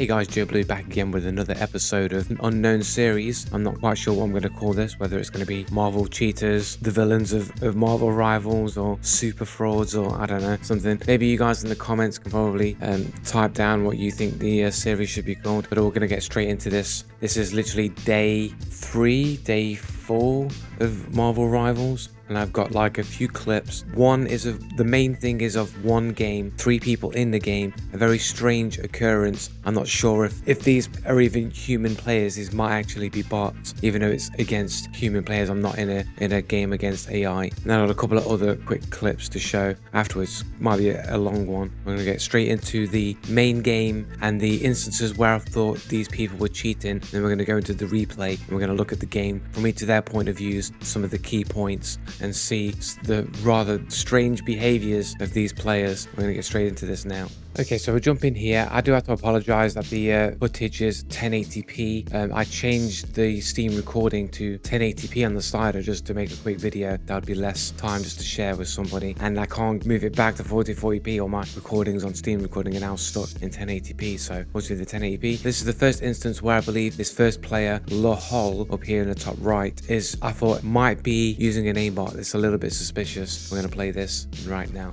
Hey guys, Joe Blue back again with another episode of an unknown series. I'm not quite sure what I'm going to call this, whether it's going to be Marvel cheaters, the villains of Marvel rivals, or super frauds, or I don't know, something. Maybe you guys in the comments can probably type down what you think the series should be called, but we're going to get straight into this. This is literally day 4 of Marvel Rivals, and I've got like a few clips. The main thing is of one game, 3 people in the game, a very strange occurrence. I'm not sure if these are even human players. These might actually be bots, even though it's against human players. I'm not in a game against AI. And then I've got a couple of other quick clips to show afterwards. Might be a long one. We're gonna get straight into the main game and the instances where I thought these people were cheating. Then we're gonna go into the replay and we're gonna look at the game from each of their point of views, some of the key points, and see the rather strange behaviors of these players. We're gonna get straight into this now. Okay, so we'll jump in here. I do have to apologize that the footage is 1080p. I changed the Steam recording to 1080p on the slider just to make a quick video. That would be less time just to share with somebody. And I can't move it back to 4040p or my recordings on Steam recording are now stuck in 1080p. So we'll do the 1080p. This is the first instance where I believe this first player, Lahol, up here in the top right, I thought might be using an aimbot. It's a little bit suspicious. We're gonna play this right now.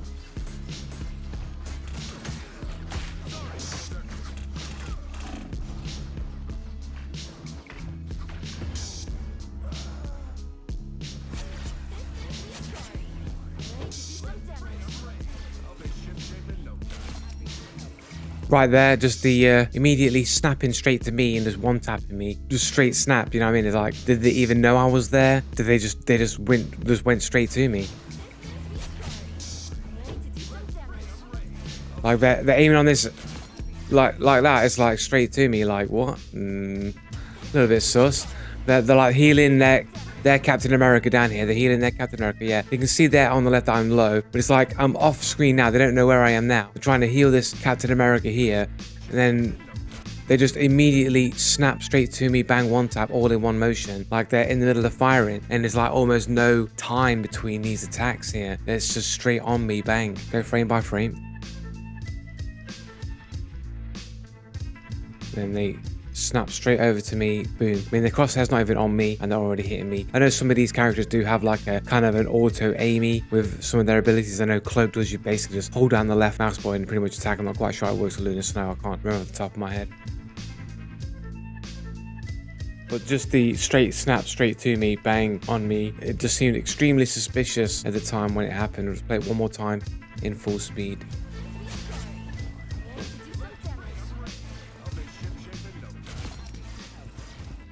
Right there, just the immediately snapping straight to me and just one tapping me, just straight snap. You know what I mean? It's like, did they even know I was there? Did they just went straight to me? Like they're aiming on this, like that. It's like straight to me. Like what? A little bit sus. They're like healing their Captain America down here. They're healing their Captain America, yeah. You can see there on the left that I'm low, but it's like I'm off screen now. They don't know where I am now. I'm trying to heal this Captain America here, and then they just immediately snap straight to me, bang, one tap, all in one motion. Like they're in the middle of firing, and there's like almost no time between these attacks here. It's just straight on me, bang. Go frame by frame. Then they snap straight over to me, boom. I mean, the crosshair's not even on me and they're already hitting me. I know some of these characters do have like a kind of an auto-aiming with some of their abilities. I know Cloak does, you basically just hold down the left mouse button and pretty much attack. I'm not quite sure how it works with Lunar Snow. I can't remember off the top of my head. But just the straight snap straight to me, bang, on me, it just seemed extremely suspicious at the time when it happened. Let's play it one more time in full speed.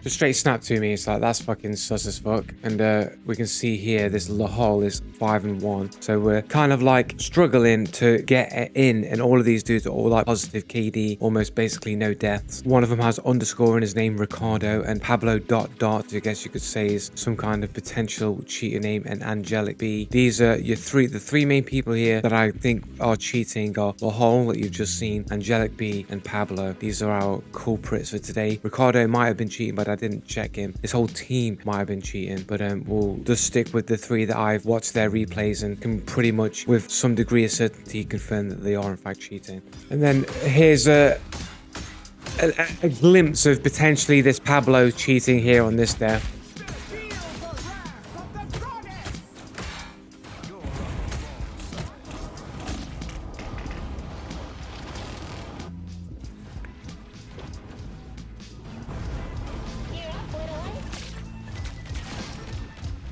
Just straight snap to me. It's like, that's fucking sus as fuck. And we can see here this Lahol is 5-1, so we're kind of like struggling to get in, and all of these dudes are all like positive KD, almost basically no deaths. One of them has underscore in his name, Ricardo, and Pablo ... I guess you could say is some kind of potential cheater name, and Angelic B. These are the three main people here that I think are cheating are Lahol that you've just seen, Angelic B, and Pablo. These are our culprits for today. Ricardo might have been cheating, but I didn't check him. This whole team might have been cheating, but we'll just stick with the 3 that I've watched their replays and can pretty much with some degree of certainty confirm that they are in fact cheating. And then here's a glimpse of potentially this Pablo cheating here on this death.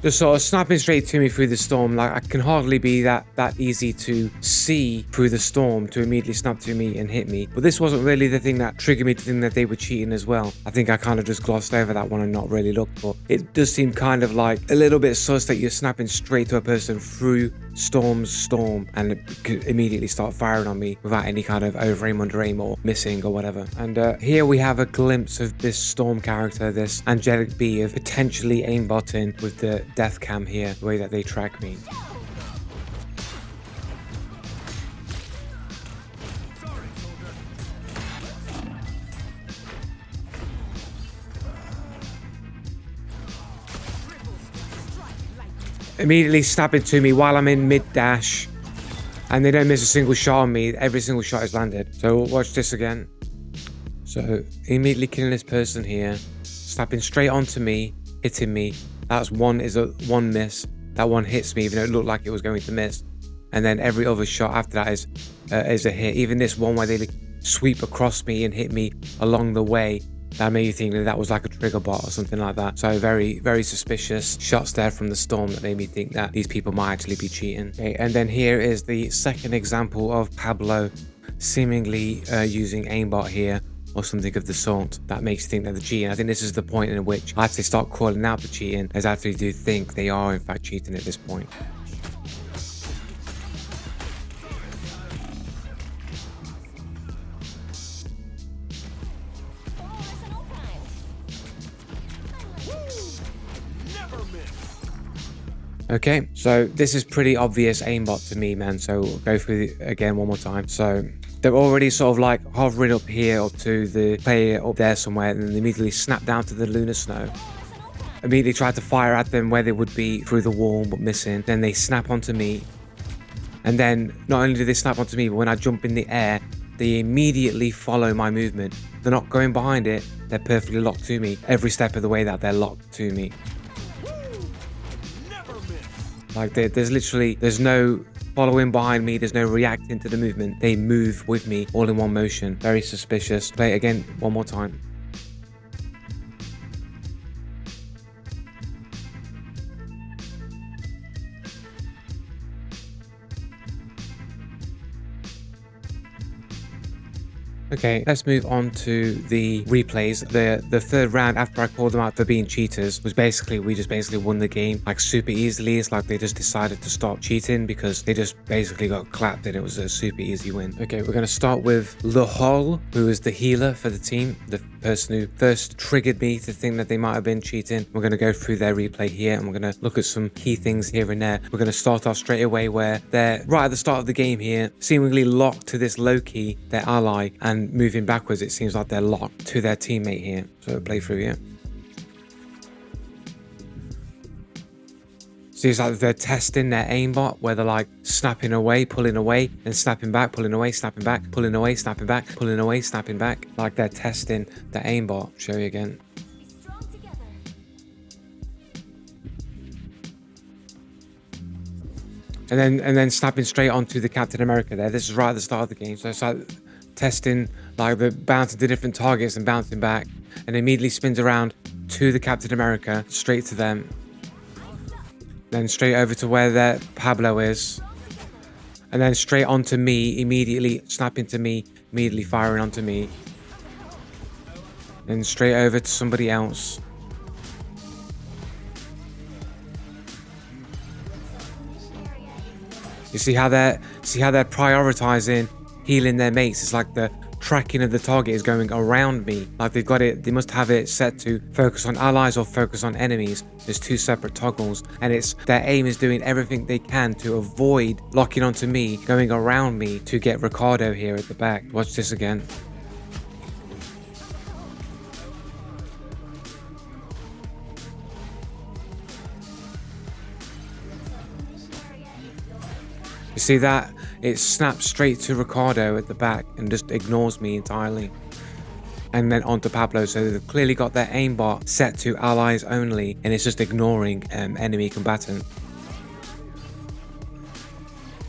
Just sort of snapping straight to me through the storm. Like, I can hardly be that easy to see through the storm to immediately snap to me and hit me. But this wasn't really the thing that triggered me to think that they were cheating as well. I think I kind of just glossed over that one and not really looked. But it does seem kind of like a little bit sus that you're snapping straight to a person through storm and it could immediately start firing on me without any kind of over aim, under aim, or missing or whatever. And here we have a glimpse of this storm character, this Angelic B, of potentially aimbotting with the death cam here, the way that they track me. Immediately snapping to me while I'm in mid-dash, and they don't miss a single shot on me. Every single shot is landed. So watch this again. So immediately killing this person here, snapping straight onto me, hitting me. That's one miss. That one hits me even though it looked like it was going to miss. And then every other shot after that is a hit. Even this one where they sweep across me and hit me along the way, that made you think that was like a trigger bot or something like that. So very, very suspicious shots there from the storm that made me think that these people might actually be cheating. Okay, and then here is the second example of Pablo seemingly using aimbot here or something of the sort that makes you think that they're cheating. I think this is the point in which I actually start calling out the cheating, as I actually do think they are in fact cheating at this point. Okay, so this is pretty obvious aimbot to me, man. So we'll go through it again one more time. So they're already sort of like hovering up here up to the player up there somewhere, and then they immediately snap down to the lunar snow. Immediately try to fire at them where they would be through the wall, but missing. Then they snap onto me. And then not only do they snap onto me, but when I jump in the air, they immediately follow my movement. They're not going behind it. They're perfectly locked to me. Every step of the way that they're locked to me. Like there's no following behind me. There's no reacting to the movement. They move with me all in one motion. Very suspicious. Play it again one more time. Okay, let's move on to the replays. The third round after I called them out for being cheaters was we just basically won the game like super easily. It's like they just decided to stop cheating because they just basically got clapped and it was a super easy win. Okay, we're going to start with Lahol, who is the healer for the team, the person who first triggered me to think that they might have been cheating. We're going to go through their replay here and we're going to look at some key things here and there. We're going to start off straight away where they're right at the start of the game here, seemingly locked to this Loki, their ally, and moving backwards, it seems like they're locked to their teammate here. So play through here. Seems like they're testing their aimbot, where they're like snapping away, pulling away, and snapping back, pulling away, snapping back, pulling away, snapping back, pulling away, snapping back. Like they're testing the aimbot. Show you again. And then snapping straight onto the Captain America there. This is right at the start of the game. So it's like testing, like the bouncing to different targets and bouncing back, and immediately spins around to the Captain America, straight to them. Then straight over to where their Pablo is. And then straight onto me, immediately snapping to me, immediately firing onto me. Then straight over to somebody else. You see how they're prioritizing healing their mates. It's like the tracking of the target is going around me. Like they must have it set to focus on allies or focus on enemies. There's two separate toggles, and their aim is doing everything they can to avoid locking onto me, going around me to get Ricardo here at the back. Watch this again. You see that? It snaps straight to Ricardo at the back and just ignores me entirely. And then onto Pablo. So they've clearly got their aimbot set to allies only, and it's just ignoring enemy combatant.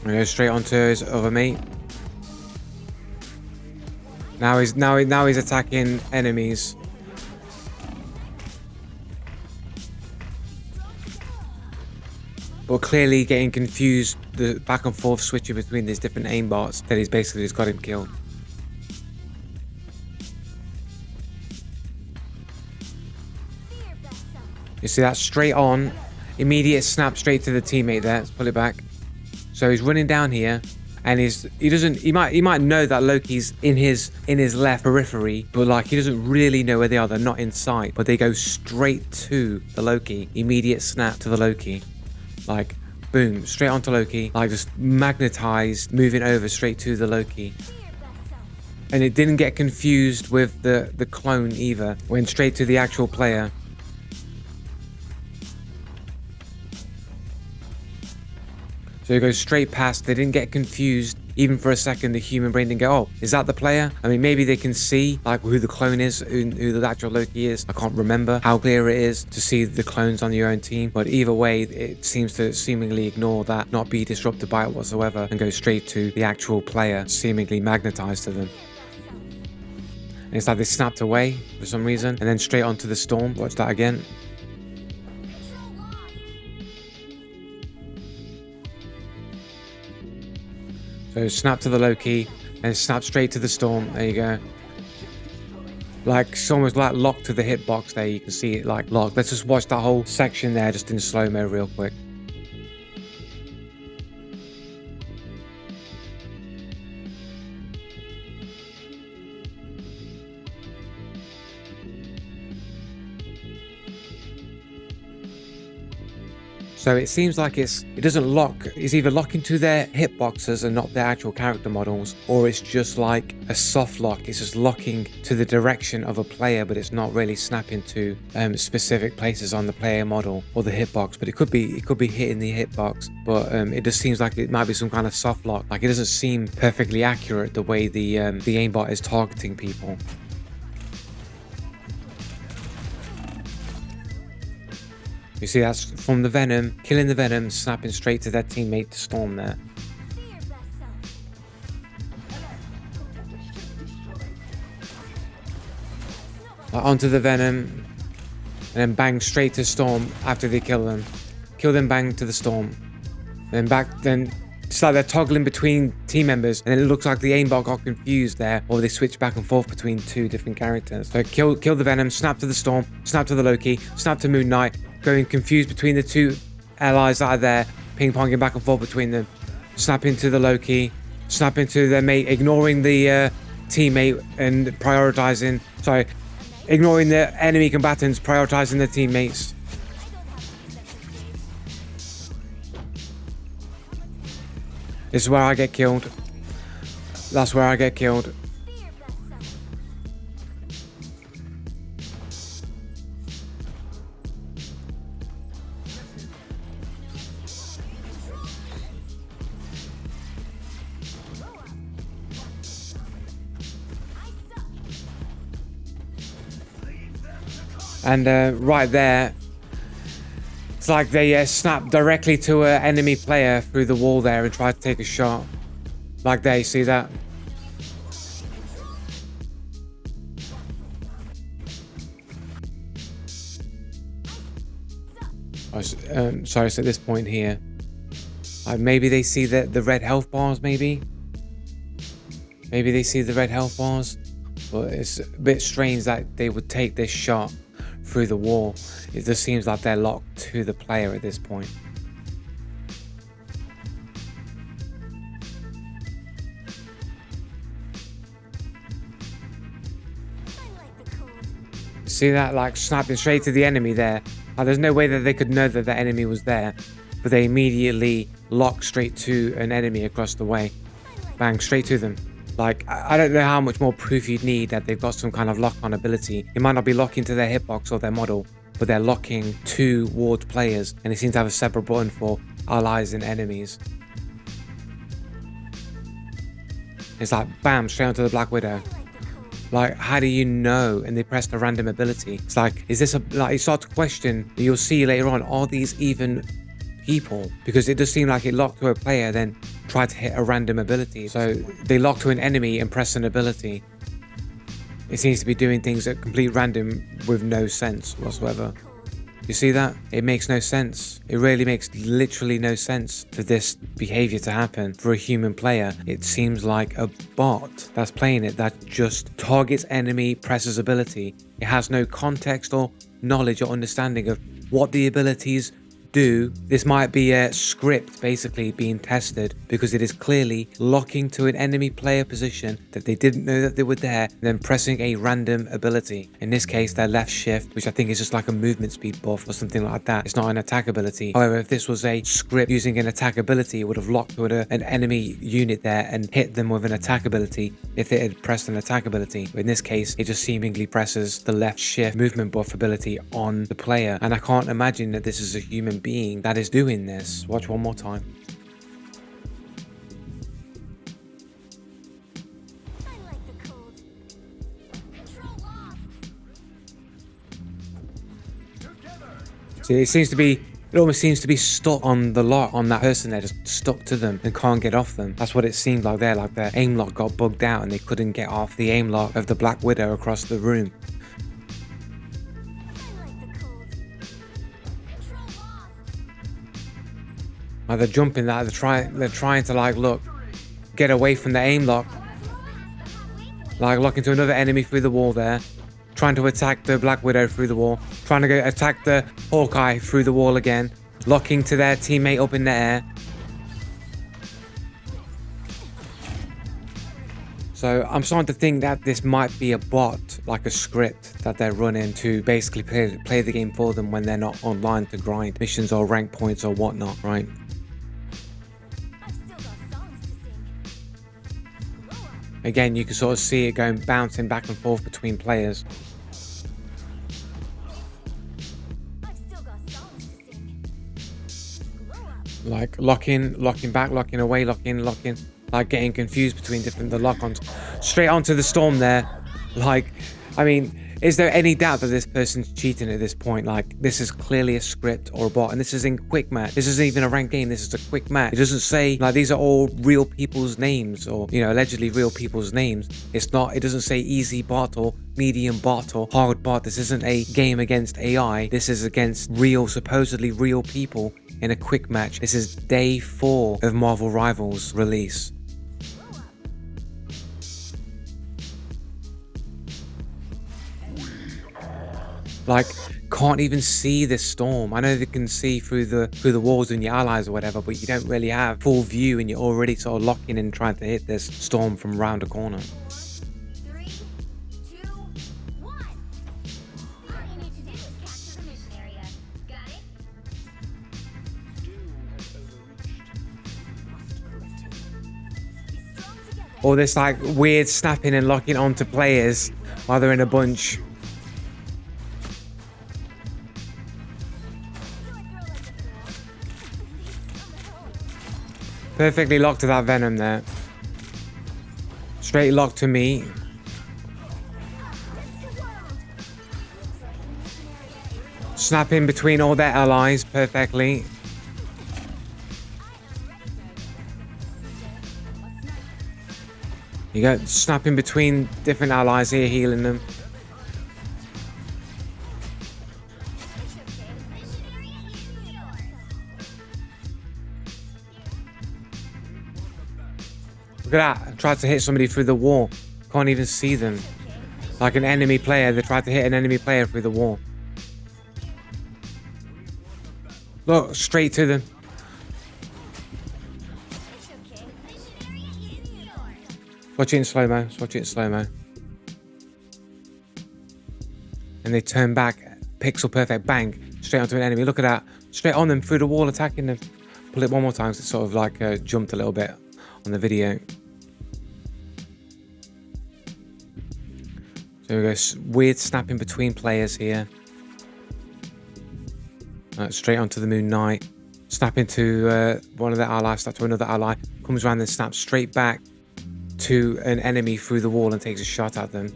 We go straight onto his other mate. Now he's attacking enemies. But clearly getting confused, the back and forth switching between these different aimbots, that he's basically just got him killed. You see that straight on, immediate snap straight to the teammate there. Let's pull it back. So he's running down here, and he might know that Loki's in his left periphery, but like he doesn't really know where they are. They're not in sight, but they go straight to the Loki. Immediate snap to the Loki. Like, boom, straight onto Loki, like just magnetized, moving over straight to the Loki. And it didn't get confused with the clone either. Went straight to the actual player. So it goes straight past. They didn't get confused even for a second, the human brain didn't go, oh, is that the player? I mean, maybe they can see like who the clone is, who the actual Loki is. I can't remember how clear it is to see the clones on your own team, but either way, it seems to seemingly ignore that, not be disrupted by it whatsoever, and go straight to the actual player, seemingly magnetized to them. And it's like they snapped away for some reason, and then straight onto the storm. Watch that again. So snap to the Loki, and snap straight to the storm. There you go. Like, it's almost like locked to the hitbox there. You can see it like locked. Let's just watch that whole section there just in slow-mo real quick. So it seems like it doesn't lock. It's either locking to their hitboxes and not their actual character models, or it's just like a soft lock. It's just locking to the direction of a player, but it's not really snapping to specific places on the player model or the hitbox. But it could be hitting the hitbox, but it just seems like it might be some kind of soft lock. Like, it doesn't seem perfectly accurate the way the aimbot is targeting people. You see, that's from the Venom, killing the Venom, snapping straight to their teammate Storm there. Onto the Venom, and then bang straight to Storm after they kill them. Kill them, bang to the Storm. Then it's like they're toggling between team members, and it looks like the aimbot got confused there, or they switched back and forth between two different characters. So kill the Venom, snap to the Storm, snap to the Loki, snap to Moon Knight, going confused between the two allies that are there, ping-ponging back and forth between them. Snap into the Loki, snap into their mate, ignoring the teammate and ignoring the enemy combatants, prioritizing their teammates. This is where I get killed. That's where I get killed. And right there, it's like they snap directly to an enemy player through the wall there and try to take a shot. Like there, you see that? Sorry, so at this point here, maybe they see the red health bars, maybe? Maybe they see the red health bars? But it's a bit strange that they would take this shot through the wall. It just seems like they're locked to the player at this point. See that, like snapping straight to the enemy there. There's no way that they could know that the enemy was there, but they immediately lock straight to an enemy across the way. Bang, straight to them. Like, I don't know how much more proof you'd need that they've got some kind of lock-on ability. It might not be locking to their hitbox or their model, but they're locking towards players, and they seem to have a separate button for allies and enemies. It's like, bam, straight onto the Black Widow. Like, how do you know? And they pressed a random ability. It's like, is this you start to question, you'll see later on, are these even people? Because it does seem like it locked to a player, then tried to hit a random ability. So they lock to an enemy and press an ability. It seems to be doing things at complete random with no sense whatsoever. You see that? It makes no sense. It really makes literally no sense for this behavior to happen for a human player. It seems like a bot that's playing it that just targets enemy, presses ability. It has no context or knowledge or understanding of what the abilities do. This might be a script basically being tested, because it is clearly locking to an enemy player position that they didn't know that they were there, and then pressing a random ability. In this case, their left shift, which I think is just like a movement speed buff or something like that. It's not an attack ability. However, if this was a script using an attack ability, it would have locked to an enemy unit there and hit them with an attack ability if it had pressed an attack ability. But in this case, it just seemingly presses the left shift movement buff ability on the player, and I can't imagine that this is a human being that is doing this. Watch one more time. See, it almost seems to be stuck on the lock, on that person there, just stuck to them and can't get off them. That's what it seemed like there, like their aim lock got bugged out and they couldn't get off the aim lock of the Black Widow across the room. Like they're jumping that, they're trying to like, look, get away from the aim lock. Like locking to another enemy through the wall there. Trying to attack the Black Widow through the wall. Trying to go attack the Hawkeye through the wall again. Locking to their teammate up in the air. So I'm starting to think that this might be a bot, like a script that they're running to basically play the game for them when they're not online to grind missions or rank points or whatnot, right? Again, you can sort of see it going bouncing back and forth between players. Like locking back, locking away, locking, like getting confused between the lock-ons. Straight onto the storm there. Like, I mean, is there any doubt that this person's cheating at this point? Like, this is clearly a script or a bot, and this is in quick match. This isn't even a ranked game. This is a quick match. It doesn't say like these are all real people's names, or allegedly real people's names. It doesn't say easy bot or medium bot or hard bot. This isn't a game against AI. This is against supposedly real people in a quick match. This is day 4 of Marvel Rivals release. Like, can't even see this storm. I know they can see through the walls and your allies or whatever, but you don't really have full view, and you're already sort of locking in trying to hit this storm from round a corner. 3, 2, 1. All you need to do is capture the mission area. Got it? Be strong together. Or this like weird snapping and locking onto players while they're in a bunch. Perfectly locked to that Venom there. Straight locked to me. Snapping between all their allies perfectly. You go snapping between different allies here, healing them. Look at that. Tried to hit somebody through the wall. Can't even see them. Like an enemy player. They tried to hit an enemy player through the wall. Look, straight to them. Watch it in slow-mo. Watch it in slow-mo. And they turn back. Pixel perfect. Bang. Straight onto an enemy. Look at that. Straight on them through the wall, attacking them. Pull it one more time so it sort of like jumped a little bit on the video. So we go weird snapping between players here. Straight onto the Moon Knight. Snapping to one of the allies, snap to another ally. Comes around and snaps straight back to an enemy through the wall and takes a shot at them.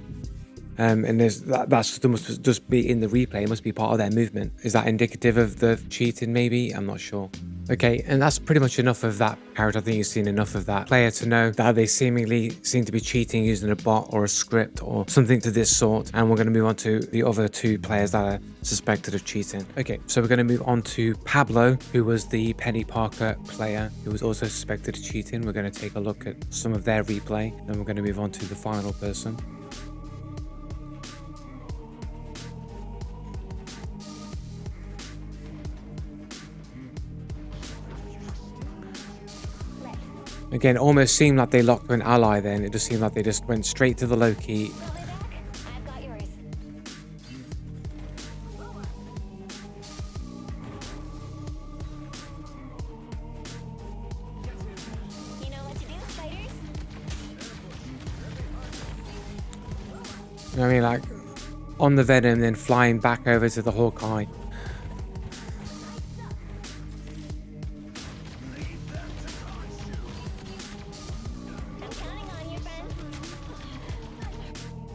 And that must just be in the replay. It must be part of their movement. Is that indicative of the cheating maybe? I'm not sure. Okay, and that's pretty much enough of that character. I think you've seen enough of that player to know that they seemingly seem to be cheating using a bot or a script or something to this sort. And we're going to move on to the other 2 players that are suspected of cheating. Okay, so we're going to move on to Pablo, who was the Penny Parker player who was also suspected of cheating. We're going to take a look at some of their replay, and we're going to move on to the final person. Again, almost seemed like they locked to an ally then. It just seemed like they just went straight to the low key. I've got yours. You know what to do, spiders? You know what I mean? Like, on the Venom, then flying back over to the Hawkeye.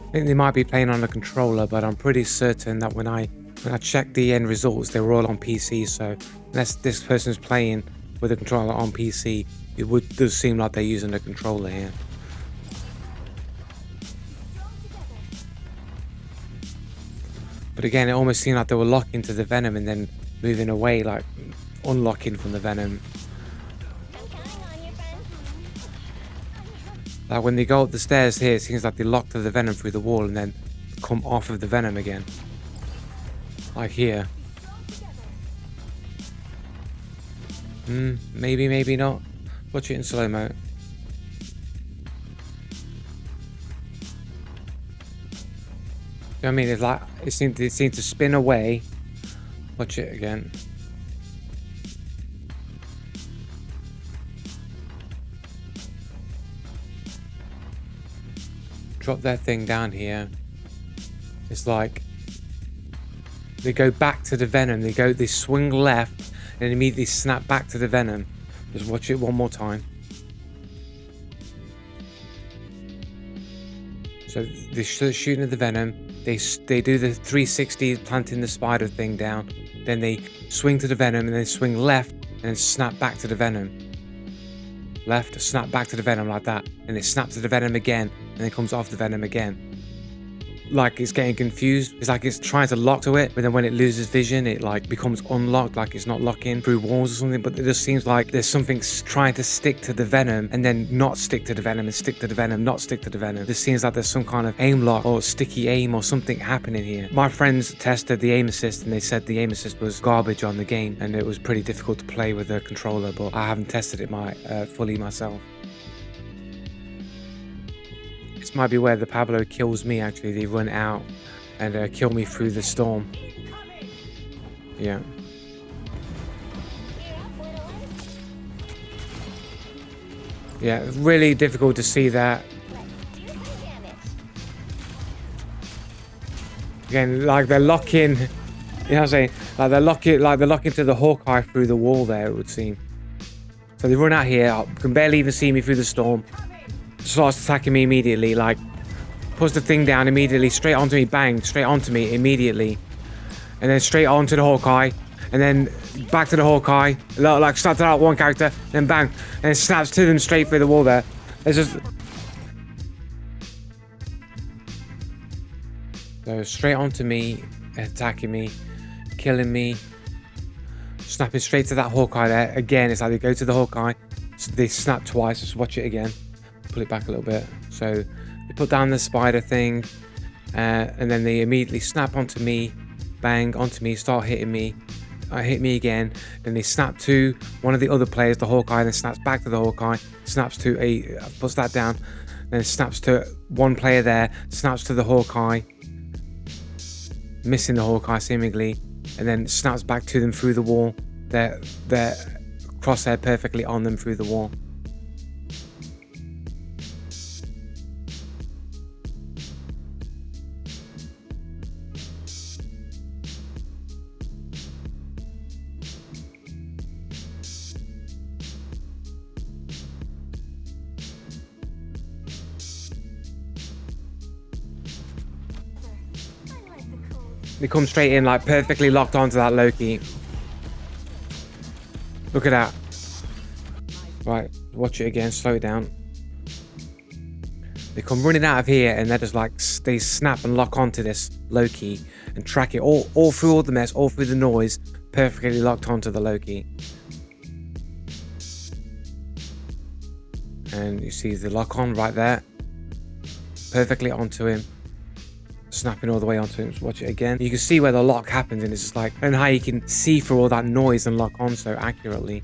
I think they might be playing on a controller, but I'm pretty certain that when I When I checked the end results, they were all on PC, so unless this person's playing with a controller on PC, it does seem like they're using a controller here. But again, it almost seemed like they were locking to the venom and then moving away, like unlocking from the venom. I'm counting on you, friend. Like when they go up the stairs here, it seems like they lock to the venom through the wall and then come off of the venom again. Like here. Maybe, maybe not. Watch it in slow-mo. You know what I mean? It's like it seemed to spin away. Watch it again. Drop that thing down here. It's like they go back to the venom. They swing left and immediately snap back to the venom. Just watch it one more time. So they're shooting at the venom. They do the 360 planting the spider thing down. Then they swing to the venom and then swing left and then snap back to the venom. Left, snap back to the venom like that. And it snaps to the venom again and then comes off the venom again. Like it's getting confused. It's like it's trying to lock to it, but then when it loses vision, it like becomes unlocked, like it's not locking through walls or something. But it just seems like there's something trying to stick to the venom and then not stick to the venom and stick to the venom, not stick to the venom. This seems like there's some kind of aim lock or sticky aim or something happening here. My friends tested the aim assist and they said the aim assist was garbage on the game and it was pretty difficult to play with the controller, but I haven't tested it fully myself. This might be where the Pablo kills me, actually. They run out and kill me through the storm. Yeah. Yeah, really difficult to see that. Again, like they're locking, you know what I'm saying? Like they're locking to the Hawkeye through the wall there, it would seem. So they run out here, can barely even see me through the storm. Starts attacking me immediately, like puts the thing down immediately, straight onto me, bang, straight onto me immediately, and then straight onto the Hawkeye, and then back to the Hawkeye, like snaps out one character, then bang, and snaps to them straight through the wall there. It's just so straight onto me, attacking me, killing me, snapping straight to that Hawkeye there. Again, it's like they go to the Hawkeye, so they snap twice. Just watch it again. Pull it back a little bit. So they put down the spider thing and then they immediately snap onto me, bang, onto me, start hitting me, hit me again. Then they snap to one of the other players, the Hawkeye, then snaps back to the Hawkeye, snaps to puts that down, then snaps to one player there, snaps to the Hawkeye, missing the Hawkeye seemingly, and then snaps back to them through the wall. Their crosshair perfectly on them through the wall. They come straight in, like perfectly locked onto that Loki. Look at that. Right, watch it again, slow it down. They come running out of here and they're just like, they snap and lock onto this Loki and track it all through all the mess, all through the noise, perfectly locked onto the Loki. And you see the lock on right there, perfectly onto him. Snapping all the way onto him. So watch it again. You can see where the lock happens and it's just like, I don't know how you can see through all that noise and lock on so accurately.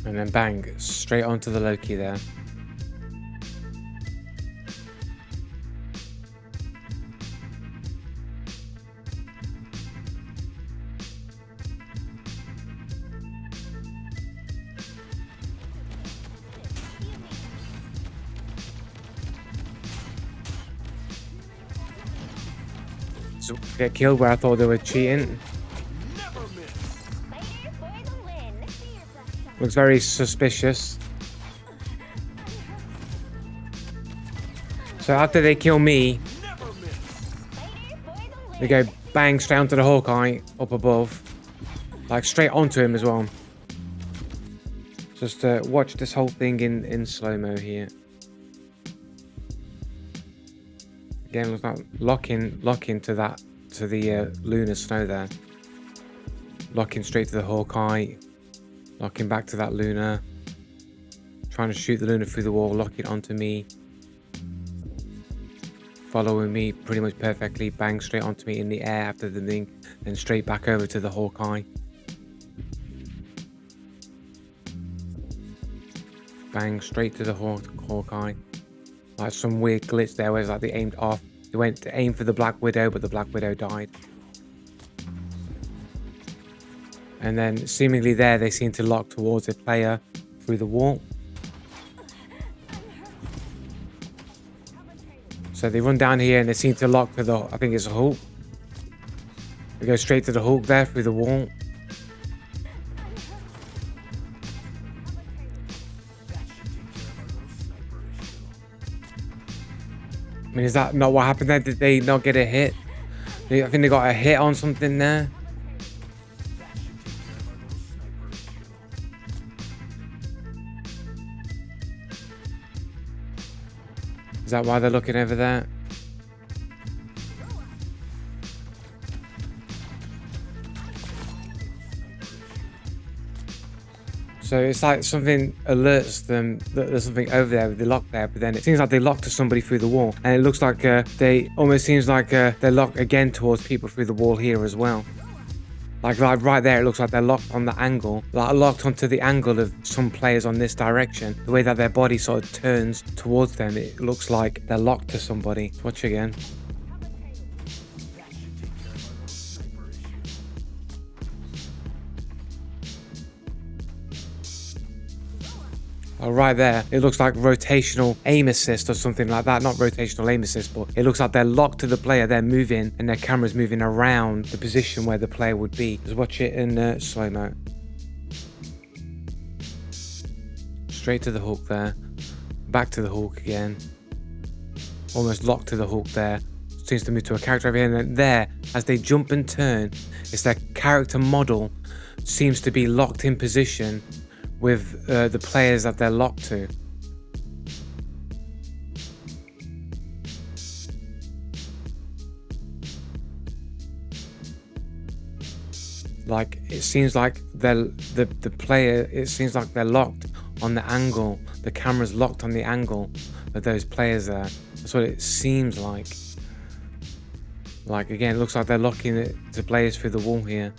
And then bang, straight onto the Loki there. Get killed where I thought they were cheating. Never Looks very suspicious. So after they kill me, they go bang straight onto the Hawkeye up above. Like straight onto him as well. Just watch this whole thing in slow-mo here. Again, looks like locking to the lunar snow there. Locking straight to the Hawkeye. Locking back to that Luna. Trying to shoot the Luna through the wall, lock it onto me. Following me pretty much perfectly, bang straight onto me in the air after the thing, then straight back over to the Hawkeye. Bang straight to the Hawkeye. Like some weird glitch there where it's like they aimed off. They went to aim for the Black Widow, but the Black Widow died. And then seemingly there they seem to lock towards a player through the wall. So they run down here and they seem to lock to the, I think it's a Hulk. They go straight to the Hulk there through the wall. I mean, is that not what happened there? Did they not get a hit? I think they got a hit on something there. Is that why they're looking over there? So it's like something alerts them that there's something over there, they lock there, but then it seems like they lock to somebody through the wall. And it looks like they almost seems like they're locked again towards people through the wall here as well. Like right there, it looks like they're locked on the angle, like locked onto the angle of some players on this direction. The way that their body sort of turns towards them, it looks like they're locked to somebody. Watch again. Oh, right there, it looks like rotational aim assist or something like that. Not rotational aim assist, but it looks like they're locked to the player. They're moving and their camera's moving around the position where the player would be. Just watch it in slow-mo. Straight to the Hulk there. Back to the Hulk again. Almost locked to the Hulk there. Seems to move to a character over here. And then there, as they jump and turn, it's their character model seems to be locked in position with the players that they're locked to. Like it seems like the player, it seems like they're locked on the angle. The camera's locked on the angle of those players there. That's what it seems like. Like again, it looks like they're locking it to players through the wall here.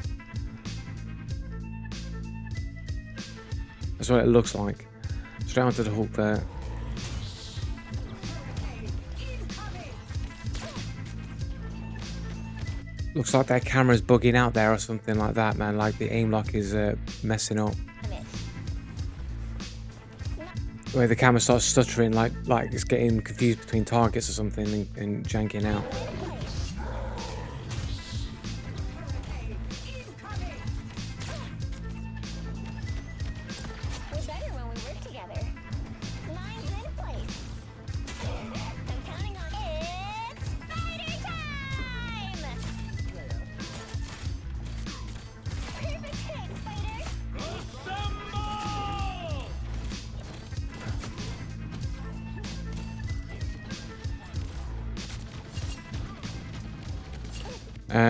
That's what it looks like. Straight onto the Hulk there. Looks like their camera's bugging out there or something like that, man. Like the aim lock is messing up. The way the camera starts stuttering, like it's getting confused between targets or something and janking out.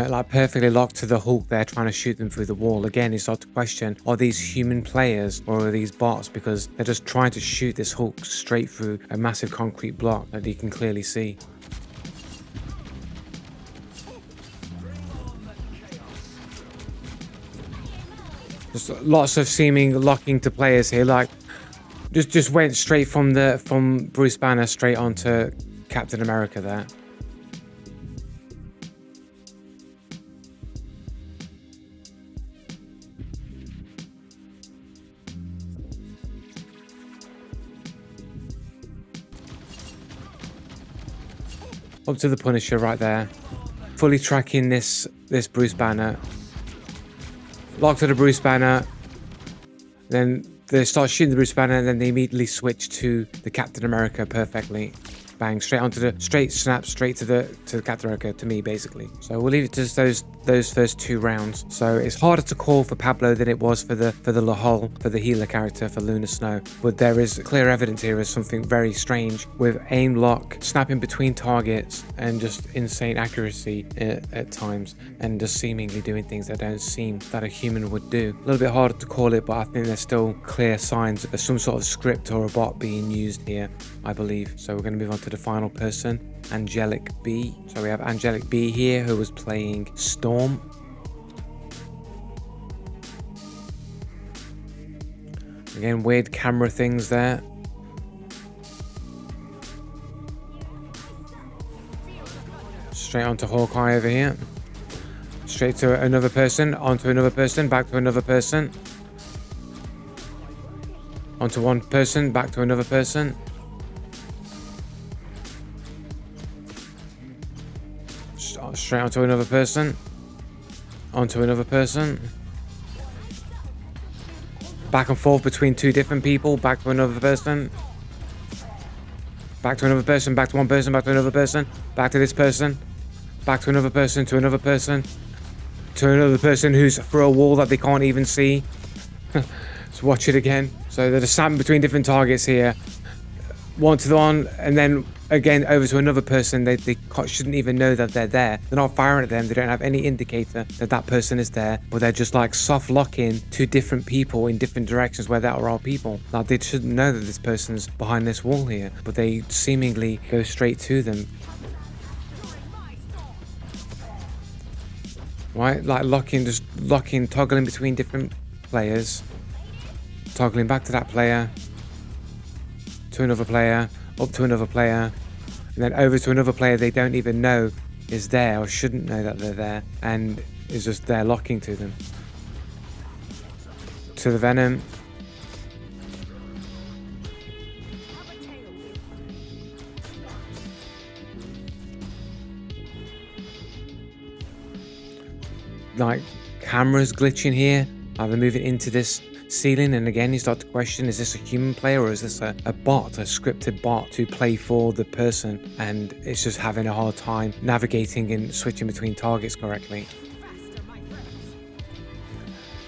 Like perfectly locked to the Hulk there, trying to shoot them through the wall. Again, you start to question, are these human players or are these bots? Because they're just trying to shoot this Hulk straight through a massive concrete block that you can clearly see. Just lots of seeming locking to players here. Like just went straight from Bruce Banner straight onto Captain America there. Up to the Punisher right there. Fully tracking this Bruce Banner. Locked to the Bruce Banner. Then they start shooting the Bruce Banner, and then they immediately switch to the Captain America perfectly. Bang, straight snap straight to the Captain America, to me basically. So we'll leave it to those first 2 rounds. So it's harder to call for Pablo than it was for the Lahul, for the healer character, for Luna Snow. But there is clear evidence here of something very strange with aim lock, snapping between targets, and just insane accuracy at times, and just seemingly doing things that don't seem that a human would do. A little bit harder to call it, but I think there's still clear signs of some sort of script or a bot being used here, I believe. So we're going to move on to the final person, Angelic B. So we have Angelic B here, who was playing Storm. Again, weird camera things there. Straight onto Hawkeye over here. Straight to another person, onto another person, back to another person. Onto one person, back to another person. Straight onto another person. Onto another person. Back and forth between 2 different people. Back to another person. Back to another person. Back to one person. Back to another person. Back to this person. Back to another person. To another person. To another person who's through a wall that they can't even see. Let's watch it again. So they're just snapping between different targets here. One to the one, and then again over to another person. They shouldn't even know that they're there. They're not firing at them. They don't have any indicator that that person is there, but they're just like soft locking 2 different people in different directions where there are people. Like, they shouldn't know that this person's behind this wall here, but they seemingly go straight to them. Right, like just toggling between different players, toggling back to that player, to another player, up to another player, and then over to another player they don't even know is there, or shouldn't know that they're there, and is just there locking to them. To the Venom. Like, cameras glitching here. They're moving into this ceiling, and again you start to question, is this a human player or is this a bot, a scripted bot to play for the person, and it's just having a hard time navigating and switching between targets correctly.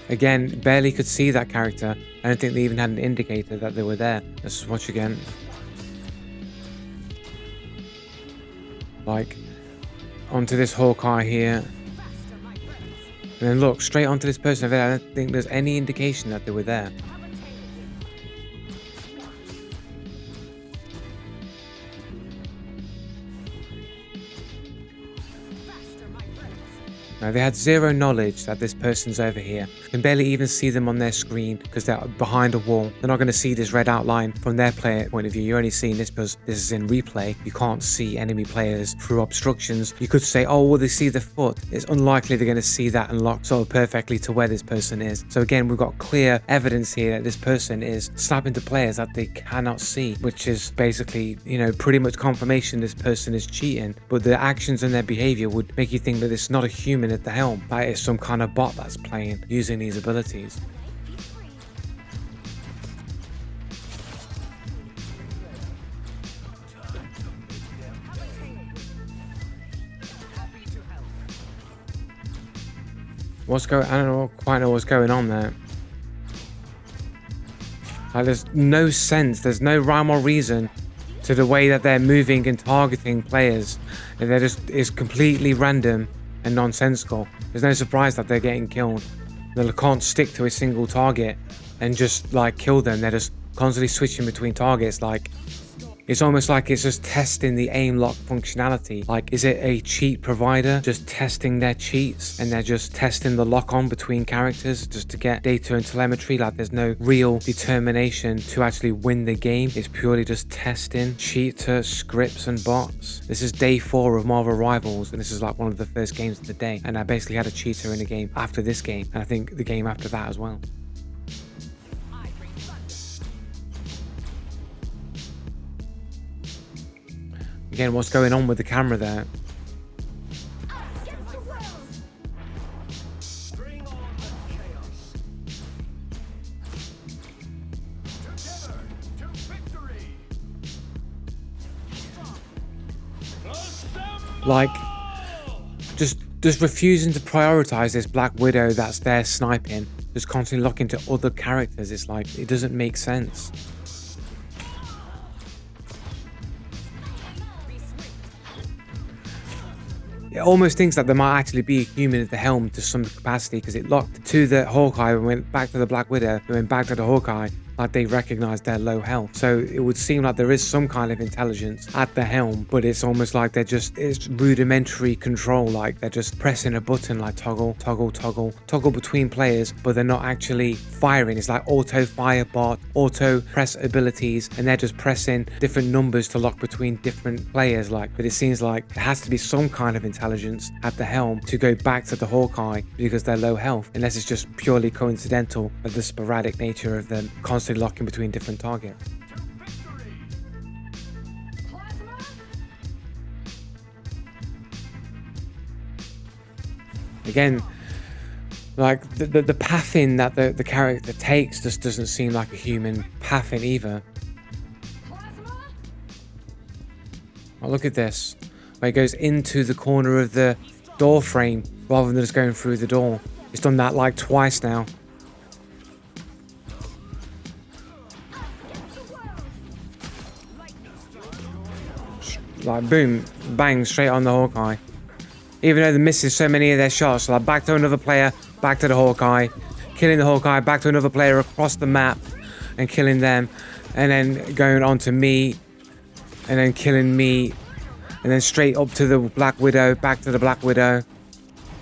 Again, barely could see that character. I don't think they even had an indicator that they were there. Let's watch again. Like, onto this Hawkeye here. And then look, straight onto this person. I don't think there's any indication that they were there. Now, they had zero knowledge that this person's over here. You can barely even see them on their screen because they're behind a wall. They're not going to see this red outline from their player point of view. You're only seeing this because this is in replay. You can't see enemy players through obstructions. You could say, oh, well, they see the foot. It's unlikely they're going to see that and lock sort of perfectly to where this person is. So again, we've got clear evidence here that this person is snapping to players that they cannot see, which is basically, you know, pretty much confirmation this person is cheating. But their actions and their behavior would make you think that it's not a human at the helm. That is some kind of bot that's playing, using these abilities. I don't quite know what's going on there. Like, there's no sense, there's no rhyme or reason to the way that they're moving and targeting players. And it's completely random and nonsensical. There's no surprise that they're getting killed. They can't stick to a single target and just like kill them. They're just constantly switching between targets. Like, it's almost like it's just testing the aim lock functionality. Like, is it a cheat provider just testing their cheats, and they're just testing the lock on between characters just to get data and telemetry? Like, there's no real determination to actually win the game. It's purely just testing cheater scripts and bots. This is day 4 of Marvel Rivals, and this is like one of the first games of the day, and I basically had a cheater in a game after this game, and I think the game after that as well. Again, what's going on with the camera there? Like, just refusing to prioritize this Black Widow that's there sniping, just constantly locking to other characters. It's like, it doesn't make sense. It almost thinks that there might actually be a human at the helm to some capacity, because it locked to the Hawkeye and went back to the Black Widow and went back to the Hawkeye, like they recognized their low health. So it would seem like there is some kind of intelligence at the helm, but it's almost like it's rudimentary control, like they're just pressing a button, like toggle, toggle, toggle, toggle between players, but they're not actually firing. It's like auto fire bot, auto press abilities, and they're just pressing different numbers to lock between different players. Like, but it seems like there has to be some kind of intelligence at the helm to go back to the Hawkeye because they're low health, unless it's just purely coincidental of the sporadic nature of them constantly locking between different targets. Again, like the pathing that the character takes just doesn't seem like a human pathing either. Oh, look at this, where it goes into the corner of the door frame rather than just going through the door. It's done that like twice now. Like boom, bang, straight on the Hawkeye. Even though they misses so many of their shots, like back to another player, back to the Hawkeye, killing the Hawkeye, back to another player across the map and killing them, and then going on to me, and then killing me, and then straight up to the Black Widow, back to the Black Widow,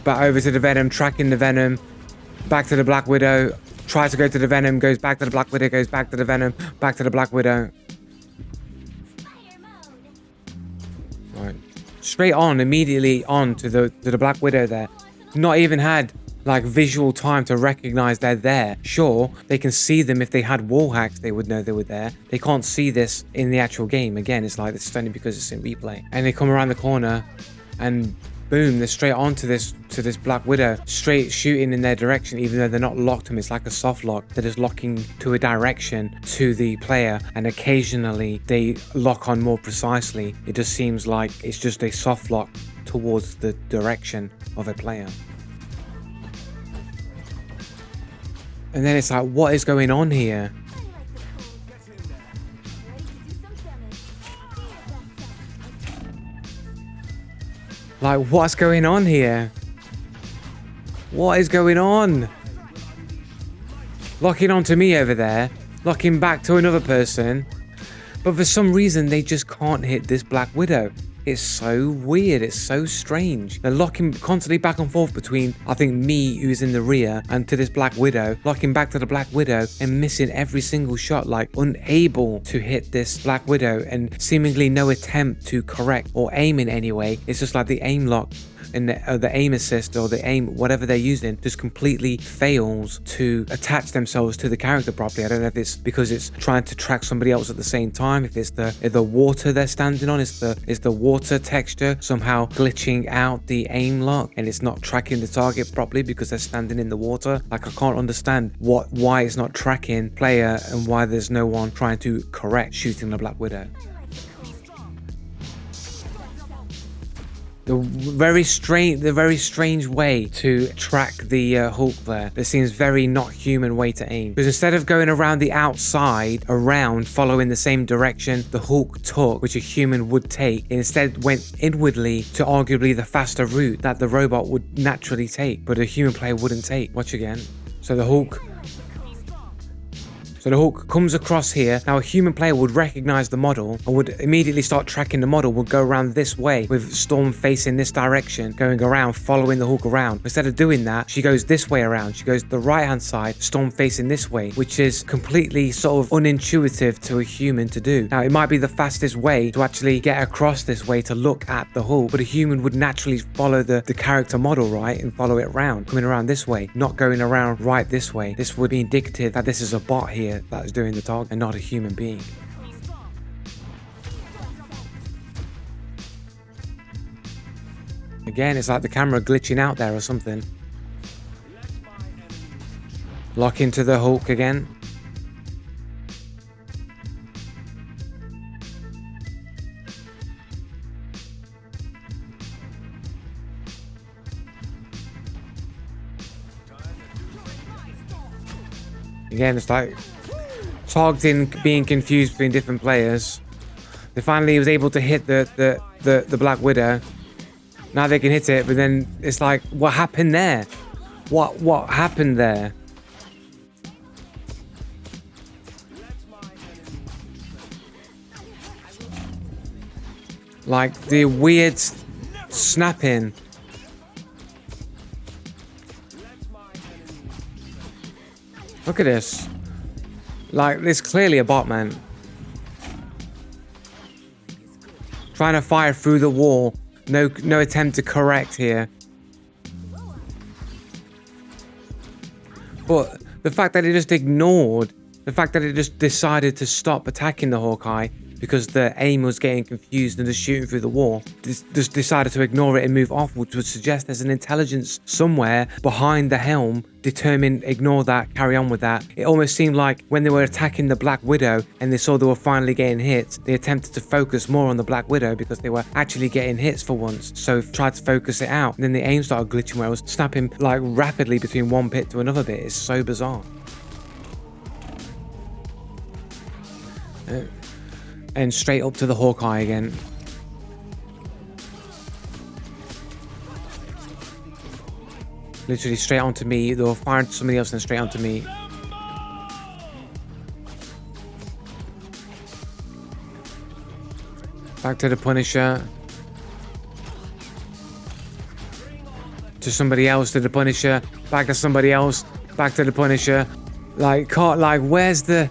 back over to the Venom, tracking the Venom, back to the Black Widow, tries to go to the Venom, goes back to the Black Widow, goes back to the Venom, back to the Black Widow. Right. Straight on, immediately on to the Black Widow there. Not even had like visual time to recognize they're there. Sure, they can see them if they had wall hacks, they would know they were there. They can't see this in the actual game. Again, it's like it's only because it's in replay. And they come around the corner and boom, they're straight onto this Black Widow, straight shooting in their direction, even though they're not locked them. It's like a soft lock. They're just locking to a direction to the player, and occasionally they lock on more precisely. It just seems like it's just a soft lock towards the direction of a player. And then it's like, what is going on here? Like, what's going on here? What is going on? Locking onto me over there, locking back to another person, but for some reason they just can't hit this Black Widow. It's so weird, it's so strange. They're locking constantly back and forth between, I think, me, who's in the rear, and to this Black Widow, locking back to the Black Widow and missing every single shot, like unable to hit this Black Widow, and seemingly no attempt to correct or aim in any way. It's just like the aim lock and the aim assist or the aim, whatever they're using, just completely fails to attach themselves to the character properly. I don't know if it's because it's trying to track somebody else at the same time, if it's the water they're standing on, is the water texture somehow glitching out the aim lock and it's not tracking the target properly because they're standing in the water. Like, I can't understand why it's not tracking player and why there's no one trying to correct shooting the Black Widow. The very strange way to track the Hulk there. That seems very not human way to aim. Because instead of going around the outside, following the same direction the Hulk took, which a human would take, it instead went inwardly to arguably the faster route that the robot would naturally take, but a human player wouldn't take. Watch again. So the Hulk comes across here. Now a human player would recognize the model and would immediately start tracking the model, would go around this way with Storm facing this direction, going around, following the Hulk around. Instead of doing that, she goes this way around. She goes the right hand side, Storm facing this way, which is completely sort of unintuitive to a human to do. Now it might be the fastest way to actually get across this way to look at the Hulk, but a human would naturally follow the character model, right, and follow it around, coming around this way, not going around right this way. This would be indicative that this is a bot here that is doing the target and not a human being. Again, it's like the camera glitching out there or something. Lock into the Hulk again. Again, it's like targeting, being confused between different players. They finally was able to hit the Black Widow. Now they can hit it, but then it's like, what happened there? What happened there? Like the weird snapping. Look at this. Like, there's clearly a bot, man. Trying to fire through the wall. No attempt to correct here. But the fact that it just ignored, the fact that it just decided to stop attacking the Hawkeye because the aim was getting confused and just shooting through the wall, just decided to ignore it and move off, which would suggest there's an intelligence somewhere behind the helm, determined, ignore that, carry on with that. It almost seemed like when they were attacking the Black Widow and they saw they were finally getting hit, they attempted to focus more on the Black Widow because they were actually getting hits for once. So tried to focus it out. And then the aim started glitching where I was snapping like rapidly between one bit to another bit. It's so bizarre. And straight up to the Hawkeye again. Literally straight onto me. They were firing to somebody else and straight onto me. Back to the Punisher. To somebody else, to the Punisher. Back to somebody else. Back to the Punisher. Like, where's the...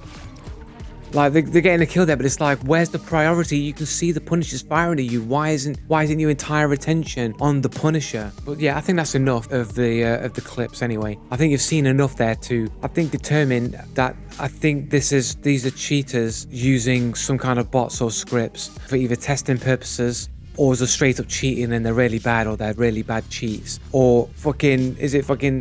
Like, they're getting a kill there, but it's like, where's the priority? You can see the Punisher's firing at you. Why isn't your entire attention on the Punisher? But yeah, I think that's enough of the clips anyway. I think you've seen enough there to, I think, determine that I think these are cheaters using some kind of bots or scripts for either testing purposes, or is it straight up cheating and they're really bad, or they're really bad cheats, or fucking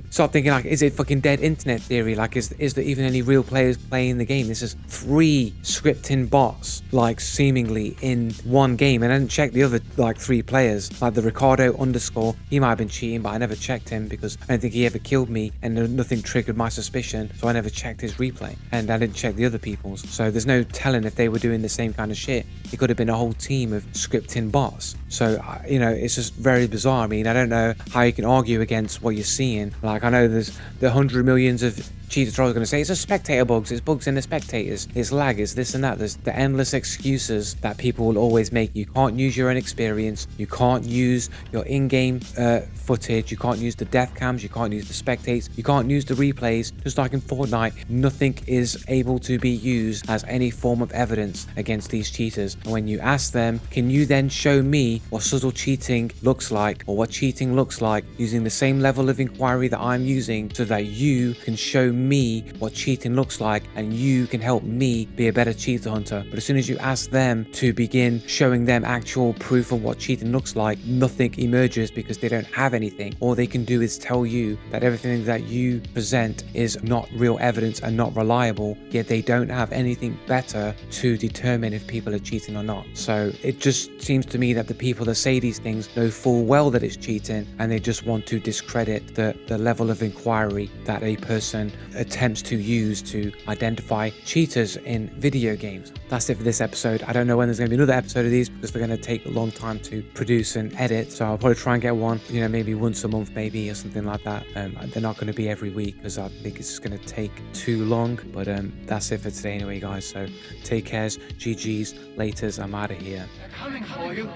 start thinking like, is it fucking dead internet theory? Like, is there even any real players playing the game? This is 3 scripting bots, like, seemingly in one game. And I didn't check the other like 3 players, like the Ricardo _ he might have been cheating, but I never checked him because I don't think he ever killed me and nothing triggered my suspicion, so I never checked his replay. And I didn't check the other people's, so there's no telling if they were doing the same kind of shit. It could have been a whole team of scripting bots. So, you know, it's just very bizarre. I mean, I don't know how you can argue against what you're seeing. Like, I know there's the 100 millions of cheater trolls going to say it's a spectator bugs, it's bugs in the spectators, it's lag, it's this and that. There's the endless excuses that people will always make. You can't use your own experience, you can't use your in-game footage, you can't use the death cams, you can't use the spectates, you can't use the replays. Just like in Fortnite, nothing is able to be used as any form of evidence against these cheaters. And when you ask them, can you then show me what subtle cheating looks like, or what cheating looks like, using the same level of inquiry that I'm using, so that you can show me what cheating looks like and you can help me be a better cheater hunter. But as soon as you ask them to begin showing them actual proof of what cheating looks like, nothing emerges because they don't have anything. All they can do is tell you that everything that you present is not real evidence and not reliable, yet they don't have anything better to determine if people are cheating or not. So it just seems to me that the people that say these things know full well that it's cheating, and they just want to discredit the level of inquiry that a person attempts to use to identify cheaters in video games. That's it for this episode. I don't know when there's going to be another episode of these because they're going to take a long time to produce and edit, so I'll probably try and get one, you know, maybe once a month maybe, or something like that. They're not going to be every week because I think it's just going to take too long. But that's it for today anyway, guys. So take cares, GG's, laters, I'm out of here. They're coming for you.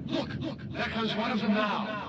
Look, there comes one of them now.